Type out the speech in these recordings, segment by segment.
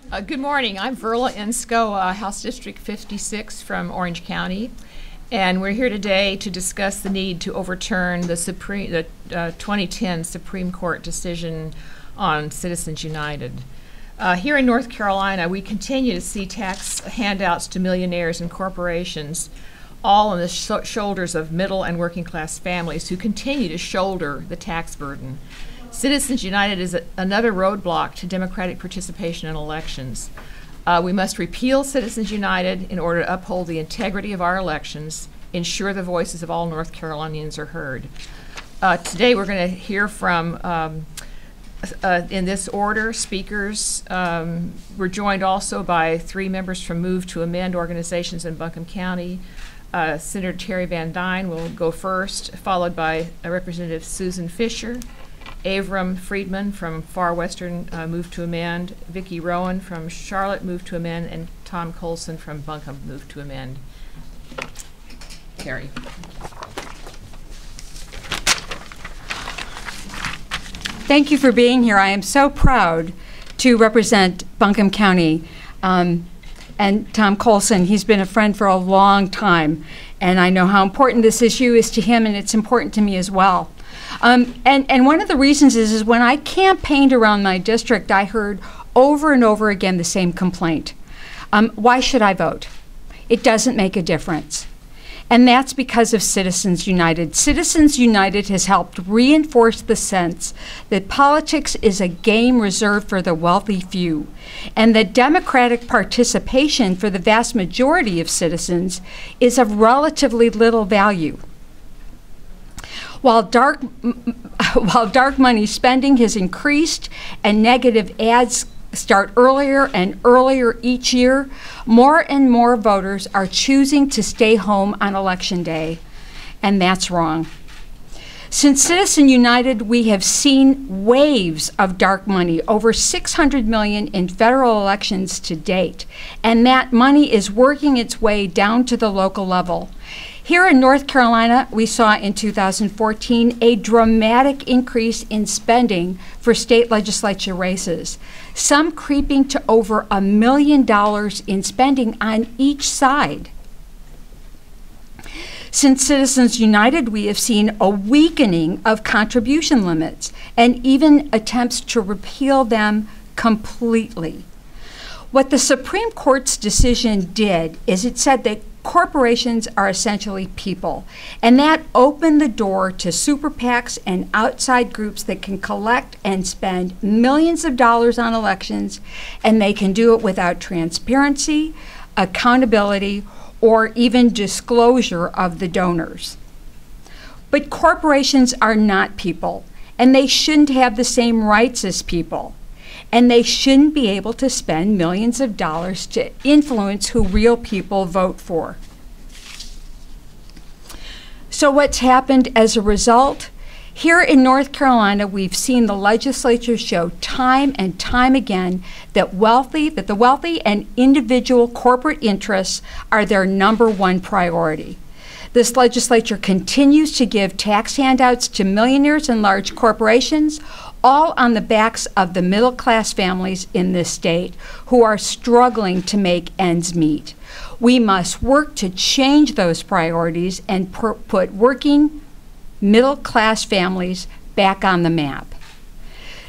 Good morning. I'm Verla Ensko, House District 56 from Orange County, and we're here today to discuss the need to overturn the 2010 Supreme Court decision on Citizens United. Here in North Carolina, we continue to see tax handouts to millionaires and corporations, all on the shoulders of middle and working class families who continue to shoulder the tax burden. Citizens United is another roadblock to democratic participation in elections. We must repeal Citizens United in order to uphold the integrity of our elections, ensure the voices of all North Carolinians are heard. Today we're going to hear from, in this order, speakers. We're joined also by 3 members from Move to Amend organizations in Buncombe County. Senator Terry Van Dyne will go first, followed by Representative Susan Fisher, Avram Friedman from Far Western Move to Amend, Vicki Rowan from Charlotte Move to Amend, and Tom Colson from Buncombe Move to Amend. Terry. Thank you for being here. I am so proud to represent Buncombe County. And Tom Colson, he's been a friend for a long time, and I know how important this issue is to him, and it's important to me as well. And one of the reasons is when I campaigned around my district, I heard over and over again the same complaint. Why should I vote? It doesn't make a difference. And that's because of Citizens United. Citizens United has helped reinforce the sense that politics is a game reserved for the wealthy few, and that democratic participation for the vast majority of citizens is of relatively little value. While dark money spending has increased and negative ads start earlier and earlier each year, more and more voters are choosing to stay home on Election Day, and that's wrong. Since Citizens United, we have seen waves of dark money, over $600 million in federal elections to date, and that money is working its way down to the local level. Here in North Carolina, we saw in 2014 a dramatic increase in spending for state legislature races, some creeping to over $1 million in spending on each side. Since Citizens United, we have seen a weakening of contribution limits and even attempts to repeal them completely. What the Supreme Court's decision did is it said that corporations are essentially people, and that opened the door to super PACs and outside groups that can collect and spend millions of dollars on elections, and they can do it without transparency, accountability, or even disclosure of the donors. But corporations are not people, and they shouldn't have the same rights as people. And they shouldn't be able to spend millions of dollars to influence who real people vote for. So what's happened as a result? Here in North Carolina, we've seen the legislature show time and time again that the wealthy and individual corporate interests are their #1 priority. This legislature continues to give tax handouts to millionaires and large corporations, all on the backs of the middle-class families in this state who are struggling to make ends meet. We must work to change those priorities and put working middle-class families back on the map.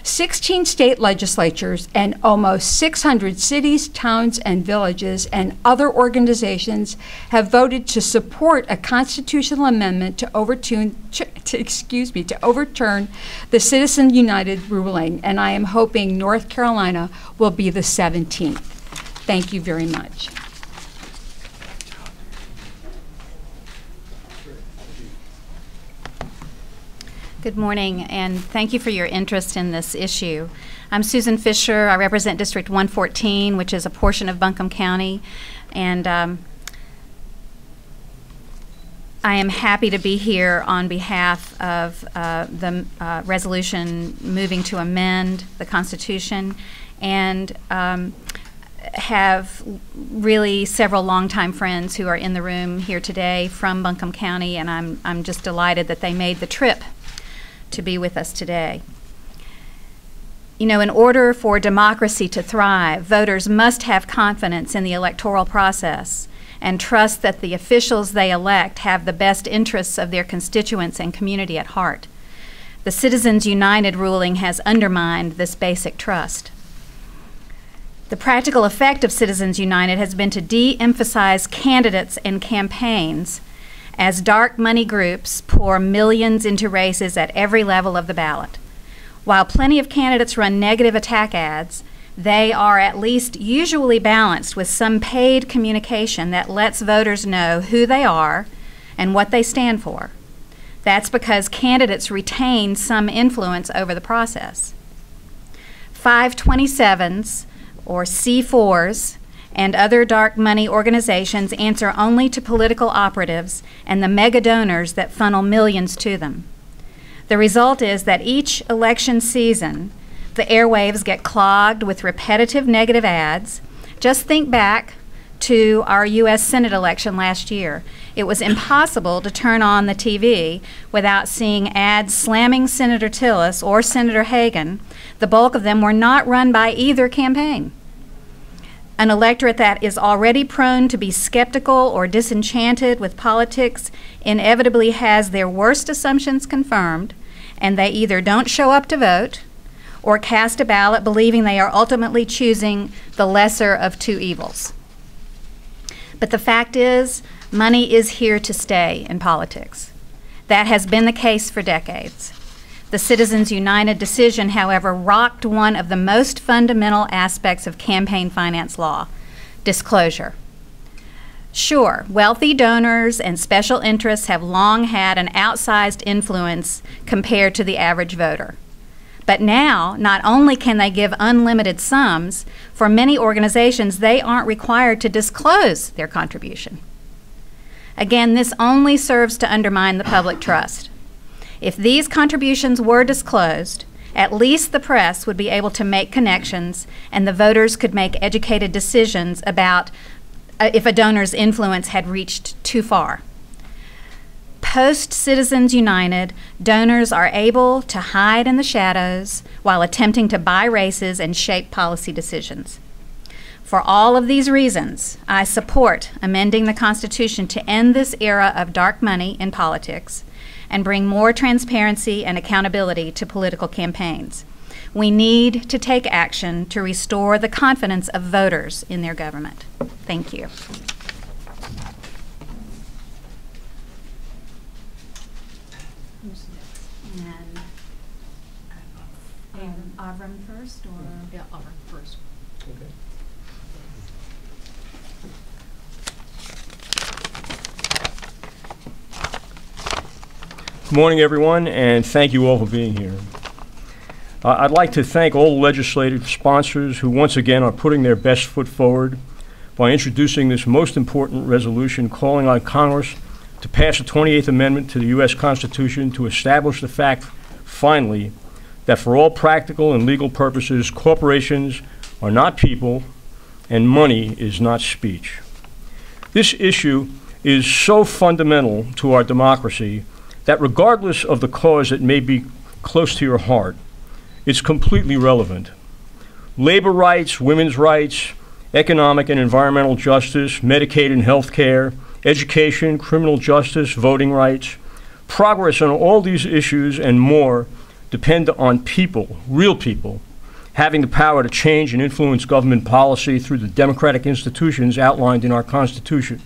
16 state legislatures and almost 600 cities, towns, and villages and other organizations have voted to support a constitutional amendment to overturn the Citizens United ruling, and I am hoping North Carolina will be the 17th. Thank you very much. Good morning, and thank you for your interest in this issue. I'm Susan Fisher. I represent District 114, which is a portion of Buncombe County, and I am happy to be here on behalf of the resolution moving to amend the Constitution, and have really several longtime friends who are in the room here today from Buncombe County, and I'm just delighted that they made the trip to be with us today. You know, in order for democracy to thrive, voters must have confidence in the electoral process and trust that the officials they elect have the best interests of their constituents and community at heart. The Citizens United ruling has undermined this basic trust. The practical effect of Citizens United has been to de-emphasize candidates and campaigns as dark money groups pour millions into races at every level of the ballot. While plenty of candidates run negative attack ads, they are at least usually balanced with some paid communication that lets voters know who they are and what they stand for. That's because candidates retain some influence over the process. 527s, or C4s, and other dark money organizations answer only to political operatives and the mega donors that funnel millions to them. The result is that each election season, the airwaves get clogged with repetitive negative ads. Just think back to our U.S. Senate election last year. It was impossible to turn on the TV without seeing ads slamming Senator Tillis or Senator Hagan. The bulk of them were not run by either campaign. An electorate that is already prone to be skeptical or disenchanted with politics inevitably has their worst assumptions confirmed, and they either don't show up to vote or cast a ballot believing they are ultimately choosing the lesser of two evils. But the fact is, money is here to stay in politics. That has been the case for decades. The Citizens United decision, however, rocked one of the most fundamental aspects of campaign finance law: disclosure. Sure, wealthy donors and special interests have long had an outsized influence compared to the average voter. But now, not only can they give unlimited sums, for many organizations, they aren't required to disclose their contribution. Again, this only serves to undermine the public trust. If these contributions were disclosed, at least the press would be able to make connections and the voters could make educated decisions about if a donor's influence had reached too far. Post Citizens United, donors are able to hide in the shadows while attempting to buy races and shape policy decisions. For all of these reasons, I support amending the Constitution to end this era of dark money in politics and bring more transparency and accountability to political campaigns. We need to take action to restore the confidence of voters in their government. Thank you. And Avram first, or? Yeah, Avram first. Okay. Good morning, everyone, and thank you all for being here. I'd like to thank all the legislative sponsors who once again are putting their best foot forward by introducing this most important resolution calling on Congress to pass the 28th Amendment to the U.S. Constitution to establish the fact, finally, that for all practical and legal purposes, corporations are not people and money is not speech. This issue is so fundamental to our democracy that regardless of the cause that may be close to your heart, it's completely relevant. Labor rights, women's rights, economic and environmental justice, Medicaid and health care, education, criminal justice, voting rights, progress on all these issues and more depend on people, real people, having the power to change and influence government policy through the democratic institutions outlined in our Constitution.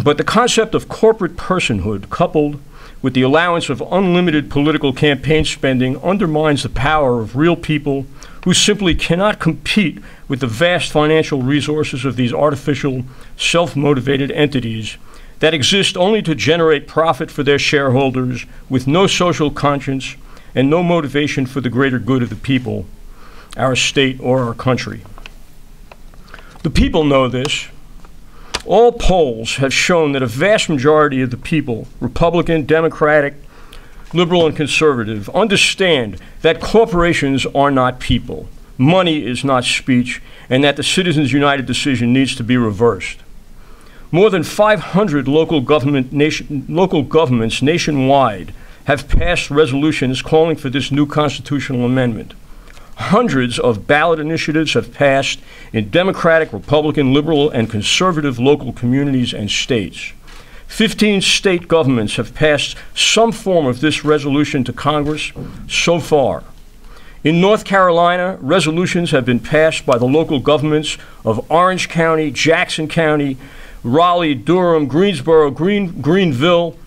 But the concept of corporate personhood, coupled with the allowance of unlimited political campaign spending, undermines the power of real people who simply cannot compete with the vast financial resources of these artificial, self-motivated entities that exist only to generate profit for their shareholders with no social conscience and no motivation for the greater good of the people, our state, or our country. The people know this. All polls have shown that a vast majority of the people, Republican, Democratic, liberal, and conservative, understand that corporations are not people, money is not speech, and that the Citizens United decision needs to be reversed. More than 500 local governments nationwide have passed resolutions calling for this new constitutional amendment. Hundreds of ballot initiatives have passed in Democratic, Republican, liberal, and conservative local communities and states. 15 state governments have passed some form of this resolution to Congress so far. In North Carolina, resolutions have been passed by the local governments of Orange County, Jackson County, Raleigh, Durham, Greensboro, Greenville,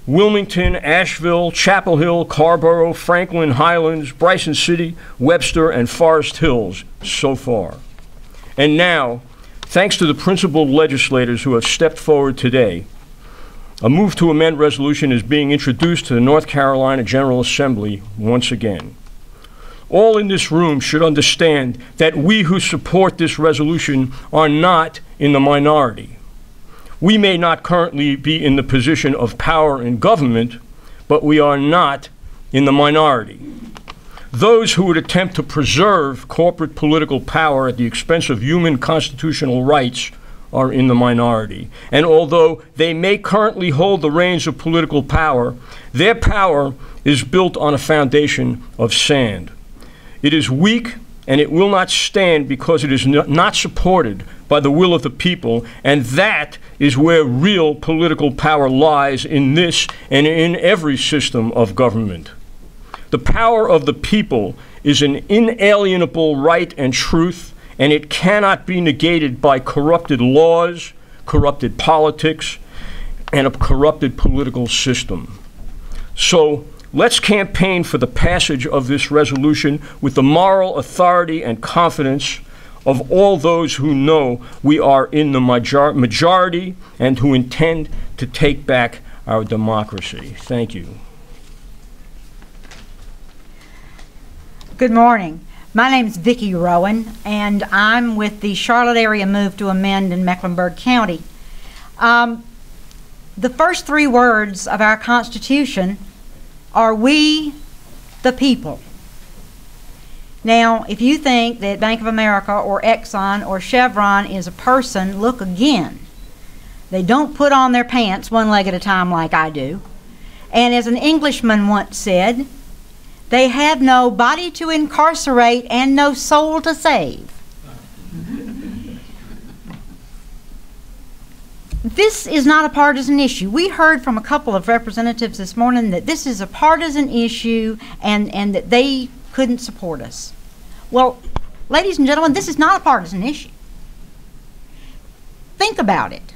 Wilmington, Asheville, Chapel Hill, Carrboro, Franklin, Highlands, Bryson City, Webster, and Forest Hills so far. And now, thanks to the principal legislators who have stepped forward today, a move to amend resolution is being introduced to the North Carolina General Assembly once again. All in this room should understand that we who support this resolution are not in the minority. We may not currently be in the position of power in government, but we are not in the minority. Those who would attempt to preserve corporate political power at the expense of human constitutional rights are in the minority. And although they may currently hold the reins of political power, their power is built on a foundation of sand. It is weak and it will not stand because it is not supported by the will of the people, and that is where real political power lies in this and in every system of government. The power of the people is an inalienable right and truth, and it cannot be negated by corrupted laws, corrupted politics, and a corrupted political system. So let's campaign for the passage of this resolution with the moral authority and confidence of all those who know we are in the majority and who intend to take back our democracy. Thank you. Good morning. My name is Vicki Rowan, and I'm with the Charlotte area move to amend in Mecklenburg County. The first three words of our Constitution are "we the people." Now, if you think that Bank of America or Exxon or Chevron is a person, look again. They don't put on their pants one leg at a time like I do. And as an Englishman once said, they have no body to incarcerate and no soul to save. This is not a partisan issue. We heard from a couple of representatives this morning that this is a partisan issue and that they couldn't support us. Well, ladies and gentlemen, this is not a partisan issue. Think about it.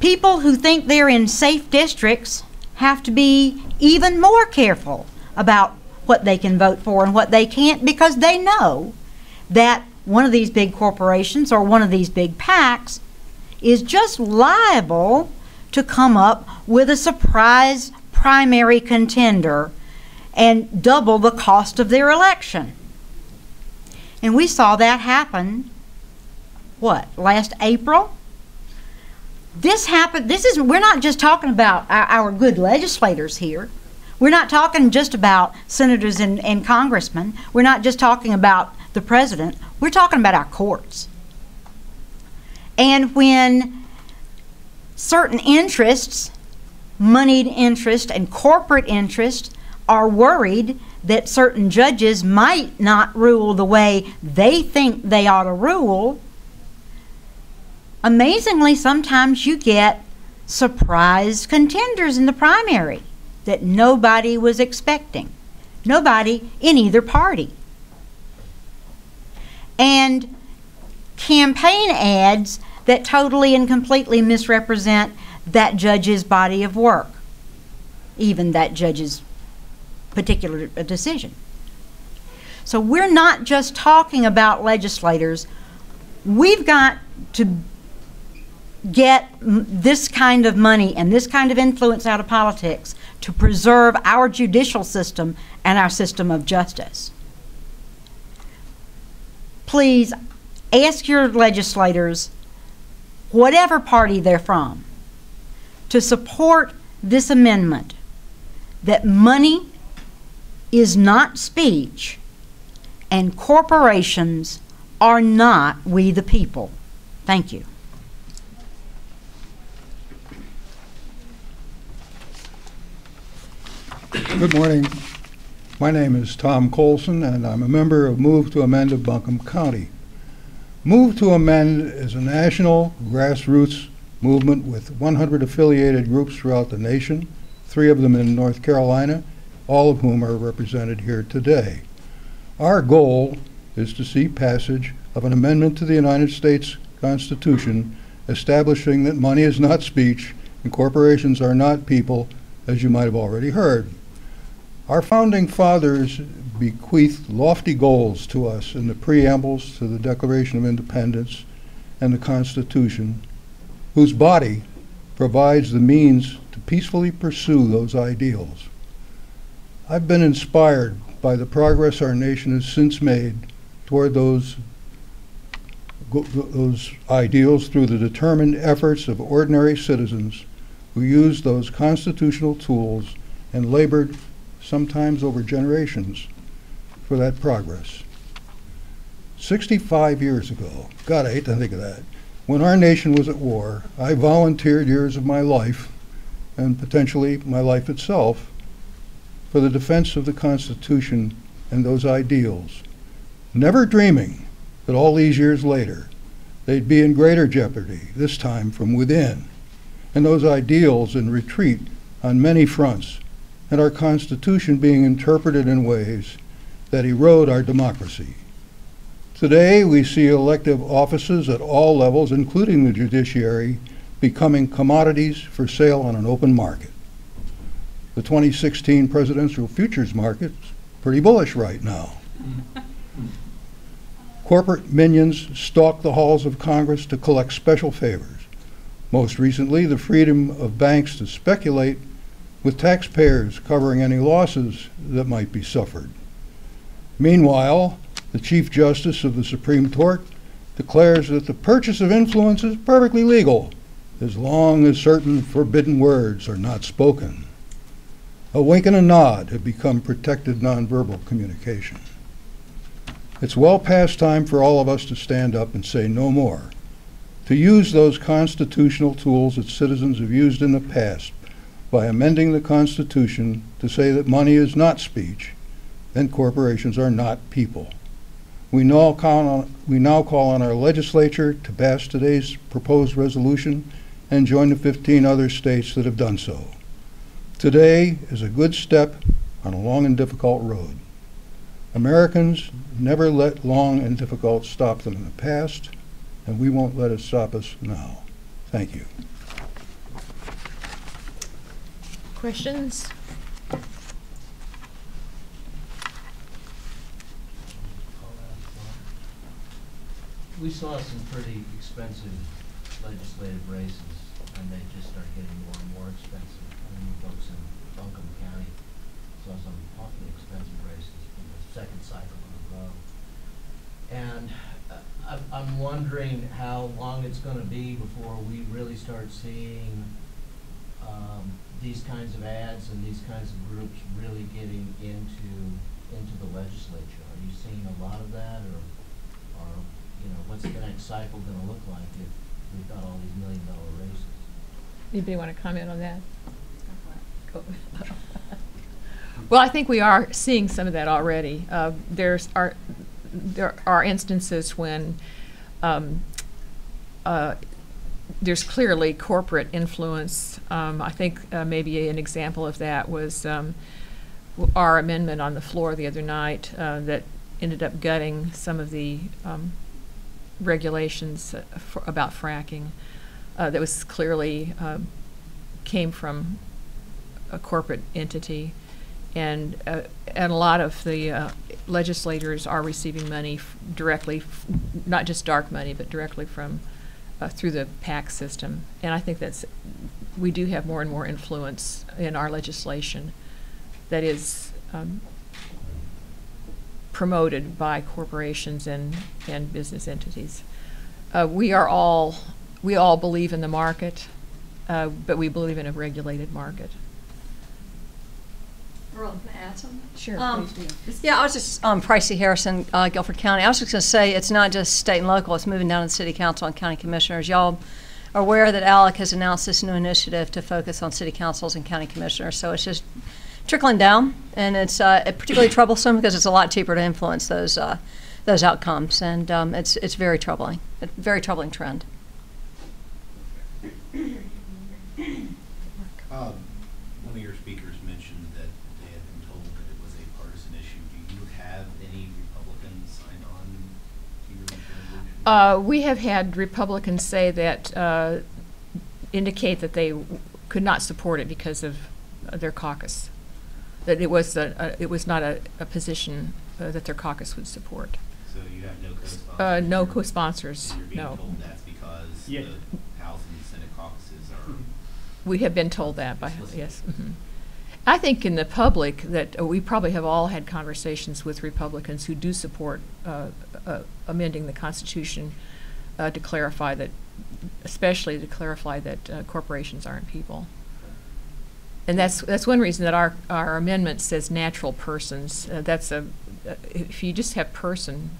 People who think they're in safe districts have to be even more careful about what they can vote for and what they can't, because they know that one of these big corporations or one of these big PACs is just liable to come up with a surprise primary contender and double the cost of their election. And we saw that happen, what, last April? This happened, we're not just talking about our good legislators here. We're not talking just about senators and congressmen. We're not just talking about the president. We're talking about our courts. And when certain interests, moneyed interest and corporate interest, are worried that certain judges might not rule the way they think they ought to rule, amazingly, sometimes you get surprise contenders in the primary that nobody was expecting. Nobody in either party. And campaign ads that totally and completely misrepresent that judge's body of work, even that judge's particular decision. So we're not just talking about legislators. We've got to get this kind of money and this kind of influence out of politics to preserve our judicial system and our system of justice. Please ask your legislators, whatever party they're from, to support this amendment, that money is not speech and corporations are not we the people. Thank you. Good morning. My name is Tom Colson, and I'm a member of Move to Amend of Buncombe County. Move to Amend is a national grassroots movement with 100 affiliated groups throughout the nation, 3 of them in North Carolina, all of whom are represented here today. Our goal is to see passage of an amendment to the United States Constitution establishing that money is not speech and corporations are not people, as you might have already heard. Our founding fathers bequeathed lofty goals to us in the preambles to the Declaration of Independence and the Constitution, whose body provides the means to peacefully pursue those ideals. I've been inspired by the progress our nation has since made toward those ideals through the determined efforts of ordinary citizens who used those constitutional tools and labored, sometimes over generations, for that progress. 65 years ago, God, I hate to think of that, when our nation was at war, I volunteered years of my life, and potentially my life itself, for the defense of the Constitution and those ideals, never dreaming that all these years later, they'd be in greater jeopardy, this time from within, and those ideals in retreat on many fronts, and our Constitution being interpreted in ways that erode our democracy. Today, we see elective offices at all levels, including the judiciary, becoming commodities for sale on an open market. The 2016 presidential futures market's pretty bullish right now. Corporate minions stalk the halls of Congress to collect special favors. Most recently, the freedom of banks to speculate, with taxpayers covering any losses that might be suffered. Meanwhile, the Chief Justice of the Supreme Court declares that the purchase of influence is perfectly legal as long as certain forbidden words are not spoken. A wink and a nod have become protected nonverbal communication. It's well past time for all of us to stand up and say no more, to use those constitutional tools that citizens have used in the past by amending the Constitution to say that money is not speech and corporations are not people. We now call on our legislature to pass today's proposed resolution and join the 15 other states that have done so. Today is a good step on a long and difficult road. Americans never let long and difficult stop them in the past, and we won't let it stop us now. Thank you. Questions? We saw some pretty expensive legislative races, and they just started getting more and more expensive. I mean, folks in Buncombe County saw some awfully expensive races from the second cycle in a row. And I'm wondering how long it's going to be before we really start seeing these kinds of ads and these kinds of groups really getting into the legislature. Are you seeing a lot of that, or you know, what's the next cycle going to look like if we've got all these $1 million races? Anybody want to comment on that? Well, I think we are seeing some of that already. There are instances when there's clearly corporate influence. I think maybe an example of that was our amendment on the floor the other night that ended up gutting some of the regulations about fracking. That was clearly came from a corporate entity, and a lot of the legislators are receiving money directly, not just dark money, but directly from through the PAC system. And I think we do have more and more influence in our legislation that is promoted by corporations and business entities. We all believe in the market, but we believe in a regulated market. Earl, can I add something? Sure, please do. Yeah, I was just Pricey Harrison, Guilford County. I was just going to say it's not just state and local; it's moving down to the city council and county commissioners. Y'all are aware that ALEC has announced this new initiative to focus on city councils and county commissioners. So it's just trickling down, and it's particularly troublesome because it's a lot cheaper to influence those outcomes, and it's very troubling, a very troubling trend. One of your speakers mentioned that they had been told that it was a partisan issue. Do you have any Republicans sign on to your resolution? We have had Republicans say that, indicate that they could not support it because of their caucus, that it was not a position that their caucus would support. So you have no co-sponsors? No co-sponsors, So you're being no. told that's because Yeah. the House and Senate caucuses are... We have been told that by, yes. Mm-hmm. I think in the public that we probably have all had conversations with Republicans who do support amending the Constitution to clarify that, especially to clarify that corporations aren't people. And that's one reason that our amendment says natural persons. If you just have person,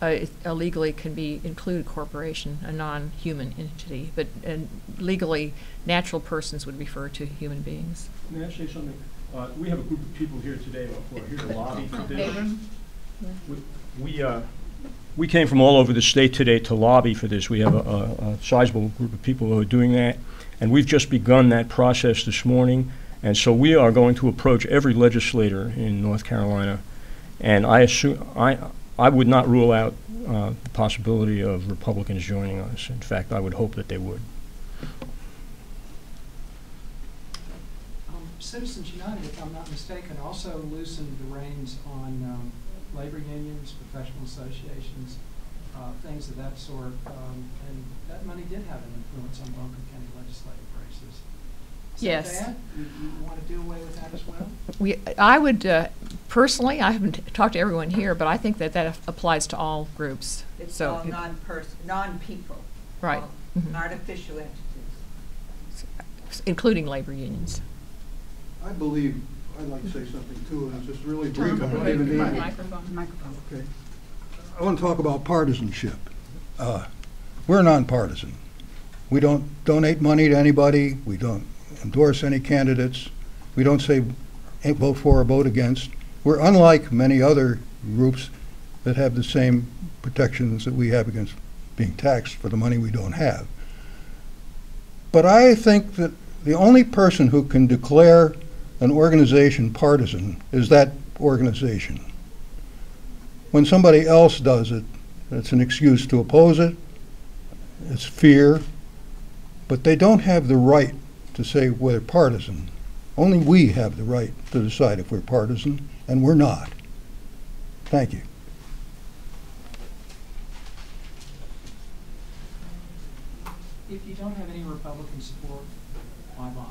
it legally can include corporation, a non-human entity, but legally, natural persons would refer to human beings. May I say something? We have a group of people here today who are here to lobby for this. We came from all over the state today to lobby for this. We have a sizable group of people who are doing that, and we've just begun that process this morning. And so we are going to approach every legislator in North Carolina, and I assume I would not rule out the possibility of Republicans joining us. In fact, I would hope that they would. Citizens United, if I'm not mistaken, also loosened the reins on labor unions, professional associations, things of that sort, and that money did have an influence on Buncombe County legislative races. Is Yes. that bad? You want to do away with that as well? I would, personally, I haven't talked to everyone here, but I think that applies to all groups. It's So all non-people. Right. all Mhm. Artificial entities. including labor unions. I believe, I'd like to say something too, and it's just really brief. I don't even need it. Microphone. Okay. I want to talk about partisanship. We're nonpartisan. We don't donate money to anybody. We don't endorse any candidates. We don't say vote for or vote against. We're unlike many other groups that have the same protections that we have against being taxed for the money we don't have. But I think that the only person who can declare an organization partisan is that organization. When somebody else does it, it's an excuse to oppose it, it's fear, but they don't have the right to say we're partisan. Only we have the right to decide if we're partisan, and we're not. Thank you. If you don't have any Republican support, why bother?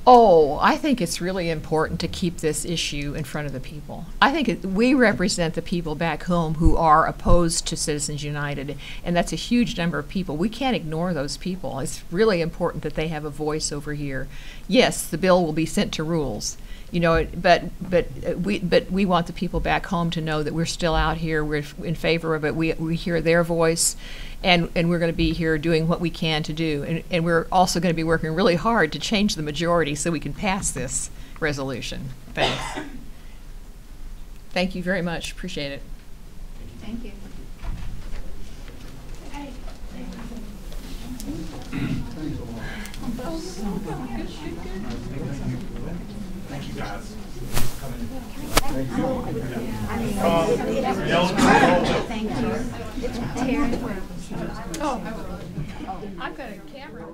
Oh, I think it's really important to keep this issue in front of the people. I think we represent the people back home who are opposed to Citizens United, and that's a huge number of people. We can't ignore those people. It's really important that they have a voice over here. Yes, the bill will be sent to rules, but we want the people back home to know that we're still out here. We're in favor of it. We hear their voice. And we're going to be here doing what we can to do. And we're also going to be working really hard to change the majority so we can pass this resolution. Thanks. Thank you very much. Appreciate it. Thank you. Thank you, guys. Thank you. Oh, I've got a camera.